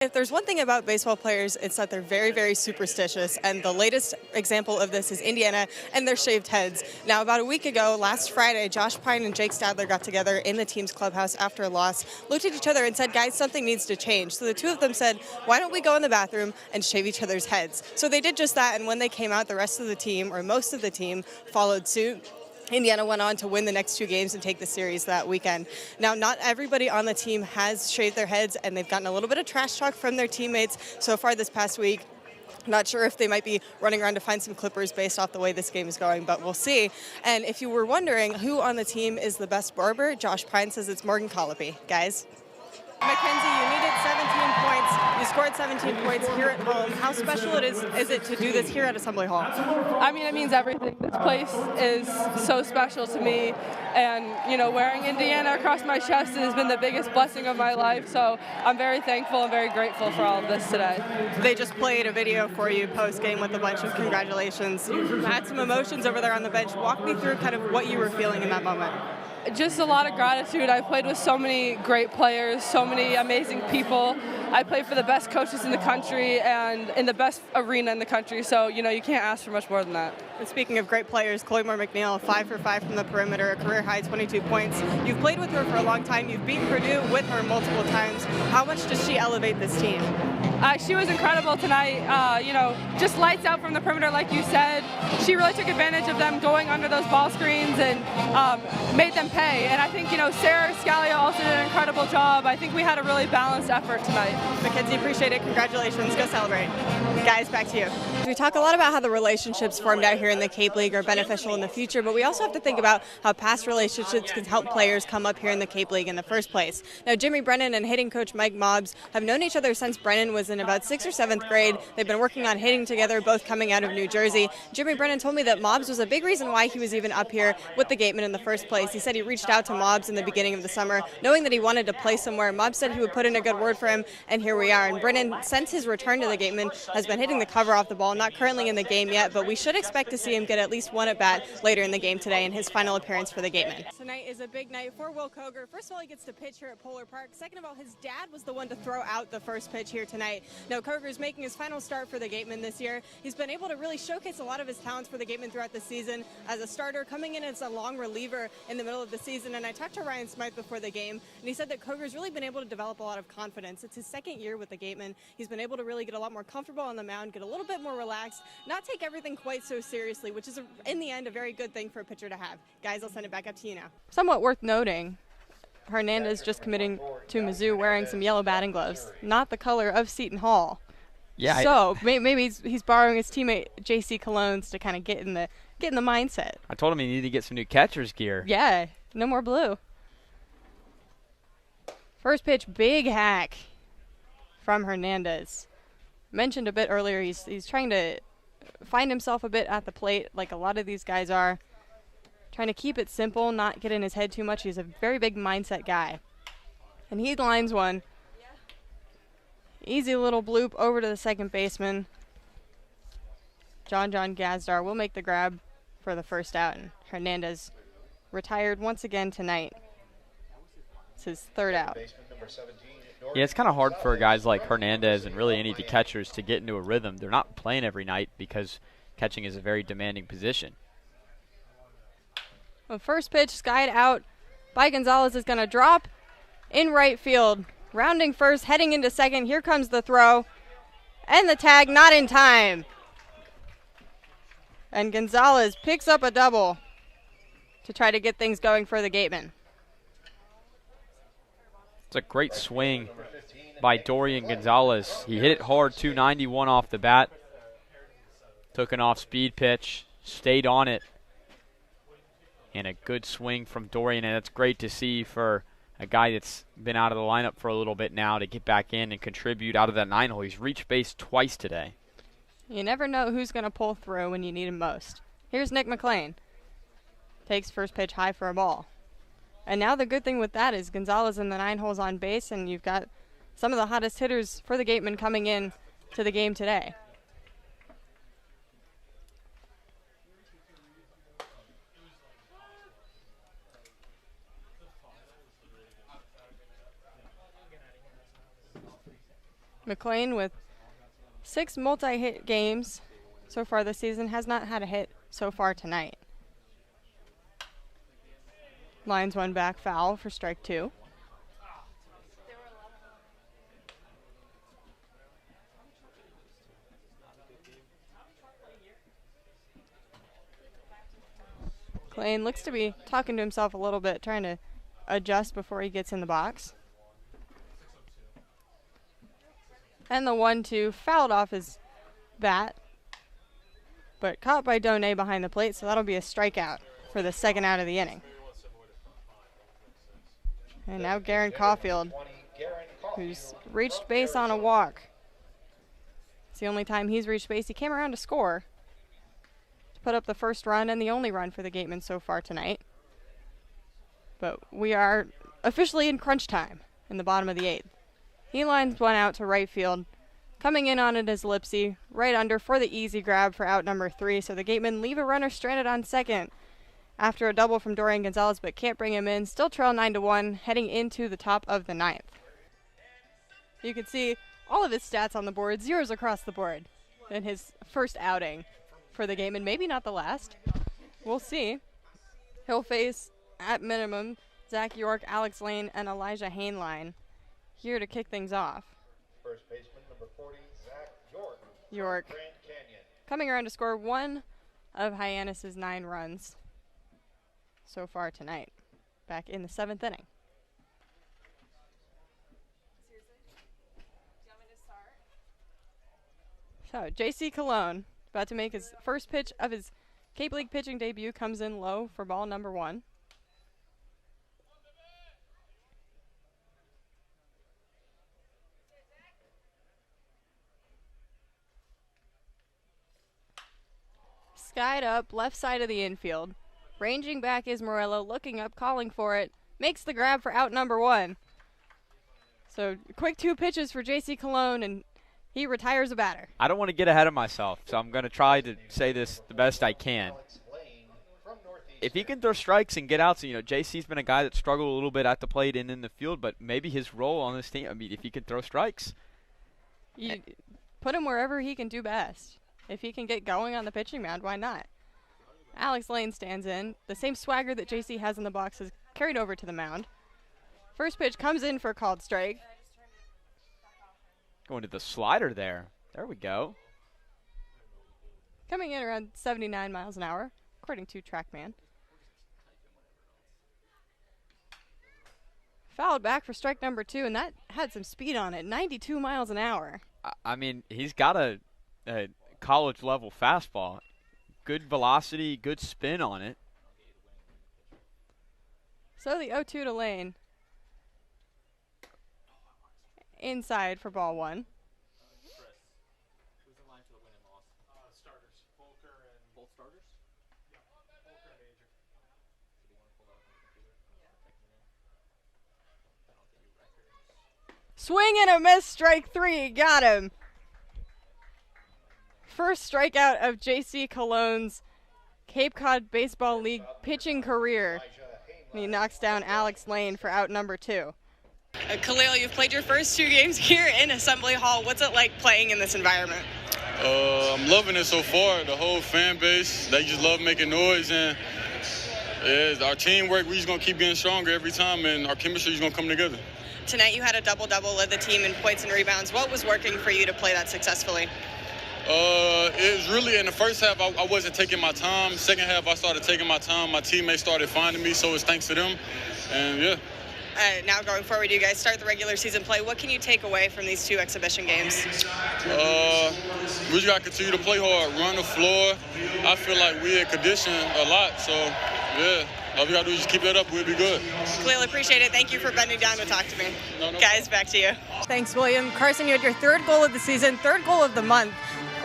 If there's one thing about baseball players, it's that they're very, very superstitious. And the latest example of this is Indiana and their shaved heads. Now, about a week ago, last Friday, Josh Pine and Jake Stadler got together in the team's clubhouse after a loss, looked at each other and said, guys, something needs to change. So the two of them said, why don't we go in the bathroom and shave each other's heads? So they did just that. And when they came out, the rest of the team, or most of the team, followed suit. Indiana went on to win the next two games and take the series that weekend. Now, not everybody on the team has shaved their heads, and they've gotten a little bit of trash talk from their teammates so far this past week. Not sure if they might be running around to find some clippers based off the way this game is going, but we'll see. And if you were wondering who on the team is the best barber, Josh Pine says it's Morgan Colopy. Guys? Mackenzie, you needed 17 points. You scored 17 points here at home. How special is it to do this here at Assembly Hall? I mean, it means everything. This place is so special to me. And, wearing Indiana across my chest has been the biggest blessing of my life. So I'm very thankful and very grateful for all of this today. They just played a video for you post-game with a bunch of congratulations. You had some emotions over there on the bench. Walk me through kind of what you were feeling in that moment. Just a lot of gratitude. I played with so many great players, so many amazing people. I played for the best coaches in the country and in the best arena in the country. So, you can't ask for much more than that. And speaking of great players, Chloe Moore-McNeil, 5 for 5 from the perimeter, a career-high 22 points. You've played with her for a long time. You've beaten Purdue with her multiple times. How much does she elevate this team? She was incredible tonight. Just lights out from the perimeter, like you said. She really took advantage of them going under those ball screens and made them pay. And I think, Sarah Scalia also did an incredible job. I think we had a really balanced effort tonight. Mackenzie, appreciate it. Congratulations. Go celebrate. Guys, back to you. We talk a lot about how the relationships formed out here in the Cape League are beneficial in the future, but we also have to think about how past relationships can help players come up here in the Cape League in the first place. Now, Jimmy Brennan and hitting coach Mike Mobbs have known each other since Brennan was in about 6th or 7th grade. They've been working on hitting together, both coming out of New Jersey. Jimmy Brennan told me that Mobbs was a big reason why he was even up here with the Gatemen in the first place. He said he reached out to Mobbs in the beginning of the summer, knowing that he wanted to play somewhere. Mobbs said he would put in a good word for him, and here we are. And Brennan, since his return to the Gatemen, has been hitting the cover off the ball, not currently in the game yet, but we should expect to see him get at least one at-bat later in the game today in his final appearance for the Gatemen. Tonight is a big night for Will Koger. First of all, he gets to pitch here at Polar Park. Second of all, his dad was the one to throw out the first pitch here tonight. Now, Koger's making his final start for the Gatemen this year. He's been able to really showcase a lot of his talents for the Gatemen throughout the season as a starter, coming in as a long reliever in the middle of the season. And I talked to Ryan Smythe before the game, and he said that Koger's really been able to develop a lot of confidence. It's his second year with the Gatemen. He's been able to really get a lot more comfortable on the mound, get a little bit more relaxed, not take everything quite so seriously, which is, in the end, a very good thing for a pitcher to have. Guys, I'll send it back up to you now. Somewhat worth noting, Hernandez just committing to Mizzou wearing some yellow batting gloves, not the color of Seton Hall. Yeah. So maybe he's borrowing his teammate J.C. Cologne's to kind of get in the mindset. I told him he needed to get some new catcher's gear. Yeah, no more blue. First pitch, big hack from Hernandez. Mentioned a bit earlier, he's trying to find himself a bit at the plate, like a lot of these guys are. Trying to keep it simple, not get in his head too much. He's a very big mindset guy. And he lines one. Easy little bloop over to the second baseman. John Gazdar will make the grab for the first out. And Hernandez retired once again tonight. It's his third out. Yeah, it's kind of hard for guys like Hernandez and really any of the catchers to get into a rhythm. They're not playing every night because catching is a very demanding position. The first pitch skied out by Gonzalez is going to drop in right field. Rounding first, heading into second. Here comes the throw. And the tag not in time. And Gonzalez picks up a double to try to get things going for the Gatemen. It's a great swing by Dorian Gonzalez. He hit it hard, 291 off the bat. Took an off-speed pitch, stayed on it. And a good swing from Dorian, and that's great to see for a guy that's been out of the lineup for a little bit now to get back in and contribute out of that 9-hole. He's reached base twice today. You never know who's going to pull through when you need him most. Here's Nick McLean. Takes first pitch high for a ball. And now the good thing with that is Gonzalez in the 9 holes on base, and you've got some of the hottest hitters for the Gatemen coming in to the game today. McLean with 6 multi-hit games so far this season has not had a hit so far tonight. Lines one back, foul for strike 2. McLean looks to be talking to himself a little bit, trying to adjust before he gets in the box. And the 1-2 fouled off his bat, but caught by Donay behind the plate, so that'll be a strikeout for the second out of the inning. And now Garen Caulfield, who's reached base on a walk. It's the only time he's reached base. He came around to score, to put up the first run and the only run for the Gatemen so far tonight. But we are officially in crunch time in the bottom of the 8th. He lines one out to right field. Coming in on it is Lipsy, right under for the easy grab for out number 3. So the Gatemen leave a runner stranded on second after a double from Dorian Gonzalez, but can't bring him in. Still trail 9-1, heading into the top of the 9th. You can see all of his stats on the board, zeros across the board in his first outing for the Gatemen. Maybe not the last. We'll see. He'll face, at minimum, Zach York, Alex Lane, and Elijah Hainline here to kick things off. First baseman, number 40, Zach York. York Grand Canyon. coming around to score one of Hyannis' 9 runs so far tonight, back in the 7th inning. So JC Cologne, about to make his first pitch of his Cape League pitching debut, comes in low for ball number 1. Skied up, left side of the infield. Ranging back is Morello, looking up, calling for it. Makes the grab for out number 1. So quick 2 pitches for JC Cologne, and he retires a batter. I don't want to get ahead of myself, so I'm going to try to say this the best I can. If he can throw strikes and get outs, JC's been a guy that struggled a little bit at the plate and in the field, but maybe his role on this team, if he can throw strikes. You put him wherever he can do best. If he can get going on the pitching mound, why not? Alex Lane stands in. The same swagger that JC has in the box is carried over to the mound. First pitch comes in for a called strike. Going to the slider there. There we go. Coming in around 79 miles an hour, according to TrackMan. Fouled back for strike number 2, and that had some speed on it, 92 miles an hour. I mean, he's got a college-level fastball. Good velocity, good spin on it. So the 0-2 to Lane. Inside for ball 1. Who's in line for the win and loss? Starters. Volker and both starters? Yeah. Volker and Major. Do you want to pull that up on the computer? I don't think your records. Swing and a miss, strike 3. Got him. First strikeout of JC Cologne's Cape Cod Baseball League pitching career. And he knocks down Alex Lane for out number 2. Khalil, you've played your first 2 games here in Assembly Hall. What's it like playing in this environment? I'm loving it so far. The whole fan base, they just love making noise. And our teamwork, we're just going to keep getting stronger every time, and our chemistry is going to come together. Tonight you had a double-double, led the team in points and rebounds. What was working for you to play that successfully? It was really, in the first half, I wasn't taking my time. Second half, I started taking my time. My teammates started finding me, so it's thanks to them. And, yeah. Now going forward, you guys start the regular season play. What can you take away from these 2 exhibition games? We just got to continue to play hard, run the floor. I feel like we had condition a lot, so, yeah. All we got to do is just keep that up. We'll be good. Khalil, appreciate it. Thank you for bending down to talk to me. No. Guys, back to you. Thanks, William. Carson, you had your 3rd goal of the season, 3rd goal of the month.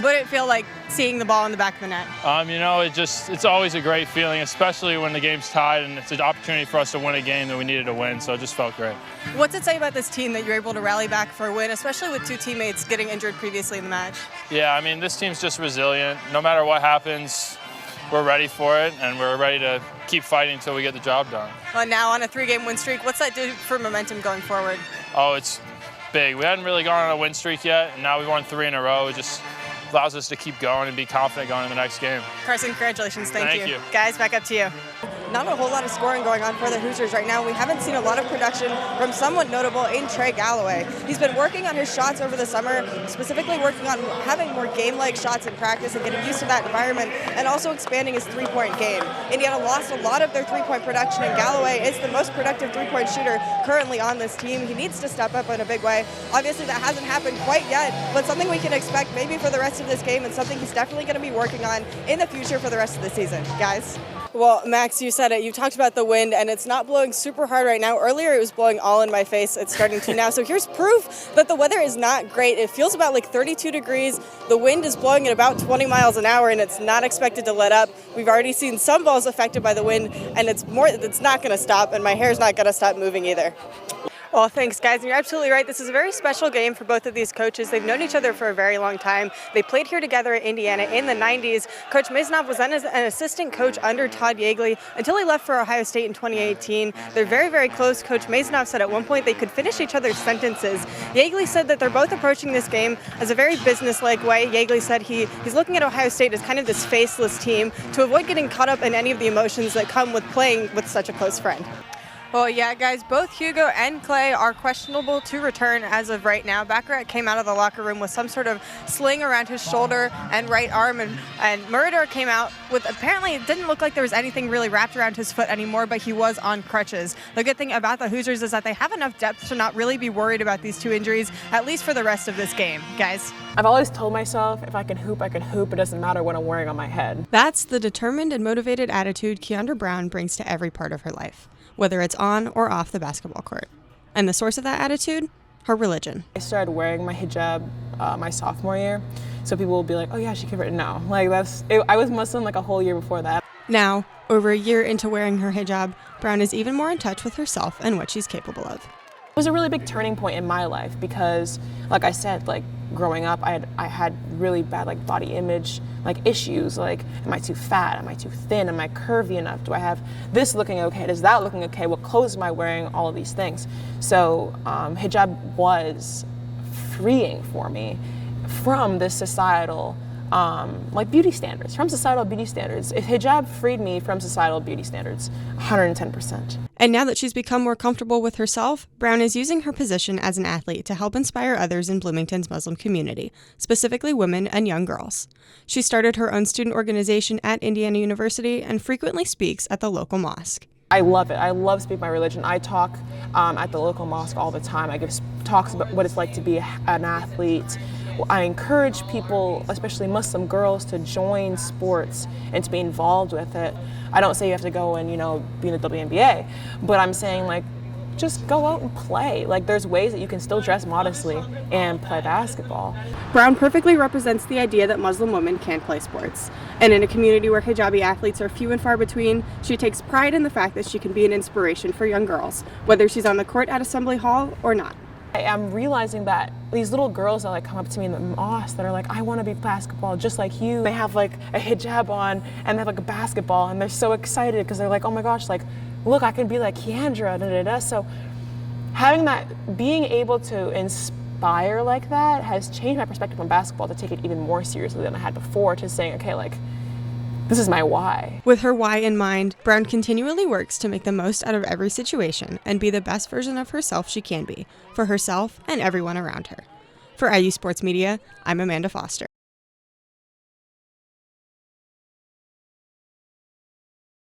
What did it feel like seeing the ball in the back of the net? It's always a great feeling, especially when the game's tied and it's an opportunity for us to win a game that we needed to win, so it just felt great. What's it say about this team that you're able to rally back for a win, especially with 2 teammates getting injured previously in the match? Yeah, this team's just resilient. No matter what happens, we're ready for it, and we're ready to keep fighting until we get the job done. Well, now on a 3-game win streak, what's that do for momentum going forward? Oh, it's big. We hadn't really gone on a win streak yet, and now we've won 3 in a row. It just allows us to keep going and be confident going in the next game. Carson, congratulations. Thank you. Guys, back up to you. Not a whole lot of scoring going on for the Hoosiers right now. We haven't seen a lot of production from someone notable in Trey Galloway. He's been working on his shots over the summer, specifically working on having more game-like shots in practice and getting used to that environment, and also expanding his three-point game. Indiana lost a lot of their three-point production, and Galloway is the most productive three-point shooter currently on this team. He needs to step up in a big way. Obviously, that hasn't happened quite yet, but something we can expect maybe for the rest of this game, and something he's definitely going to be working on in the future for the rest of the season. Guys? Well, Max, you said it. You talked about the wind, and it's not blowing super hard right now. Earlier, it was blowing all in my face. It's starting to now. So here's proof that the weather is not great. It feels about like 32 degrees. The wind is blowing at about 20 miles an hour, and it's not expected to let up. We've already seen some balls affected by the wind, and it's not going to stop, and my hair's not going to stop moving either. Well, thanks, guys. And you're absolutely right. This is a very special game for both of these coaches. They've known each other for a very long time. They played here together at Indiana in the 90s. Coach Maisonov was then an assistant coach under Todd Yeagley until he left for Ohio State in 2018. They're very, very close. Coach Maisonov said at one point they could finish each other's sentences. Yeagley said that they're both approaching this game as a very business-like way. Yeagley said he's looking at Ohio State as kind of this faceless team to avoid getting caught up in any of the emotions that come with playing with such a close friend. Well, yeah, guys, both Hugo and Clay are questionable to return as of right now. Baccarat came out of the locker room with some sort of sling around his shoulder and right arm, and Murder came out with, apparently it didn't look like there was anything really wrapped around his foot anymore, but he was on crutches. The good thing about the Hoosiers is that they have enough depth to not really be worried about these two injuries, at least for the rest of this game. Guys? I've always told myself if I can hoop, I can hoop. It doesn't matter what I'm wearing on my head. That's the determined and motivated attitude Keandra Brown brings to every part of her life, whether it's on or off the basketball court. And the source of that attitude? Her religion. I started wearing my hijab my sophomore year, so people will be like, oh yeah, she converted. No, I was Muslim like a whole year before that. Now, over a year into wearing her hijab, Brown is even more in touch with herself and what she's capable of. It was a really big turning point in my life because, like I said, growing up, I had really bad body image issues. Am I too fat? Am I too thin? Am I curvy enough? Do I have this looking okay? Does that looking okay? What clothes am I wearing? All of these things. So hijab was freeing for me from this societal beauty standards, from societal beauty standards. If hijab freed me from societal beauty standards, 110%. And now that she's become more comfortable with herself, Brown is using her position as an athlete to help inspire others in Bloomington's Muslim community, specifically women and young girls. She started her own student organization at Indiana University and frequently speaks at the local mosque. I love it. I love speaking my religion. I talk at the local mosque all the time. I give talks about what it's like to be an athlete. I encourage people, especially Muslim girls, to join sports and to be involved with it. I don't say you have to go and, be in the WNBA, but I'm saying, just go out and play. There's ways that you can still dress modestly and play basketball. Brown perfectly represents the idea that Muslim women can play sports. And in a community where hijabi athletes are few and far between, she takes pride in the fact that she can be an inspiration for young girls, whether she's on the court at Assembly Hall or not. I'm realizing that these little girls that come up to me in the mosque that are I want to be basketball just like you. They have a hijab on and they have a basketball and they're so excited because they're oh my gosh, look, I can be like Keandra, da da da. So having that, being able to inspire like that has changed my perspective on basketball to take it even more seriously than I had before, to saying, okay, this is my why. With her why in mind, Brown continually works to make the most out of every situation and be the best version of herself she can be, for herself and everyone around her. For IU Sports Media, I'm Amanda Foster.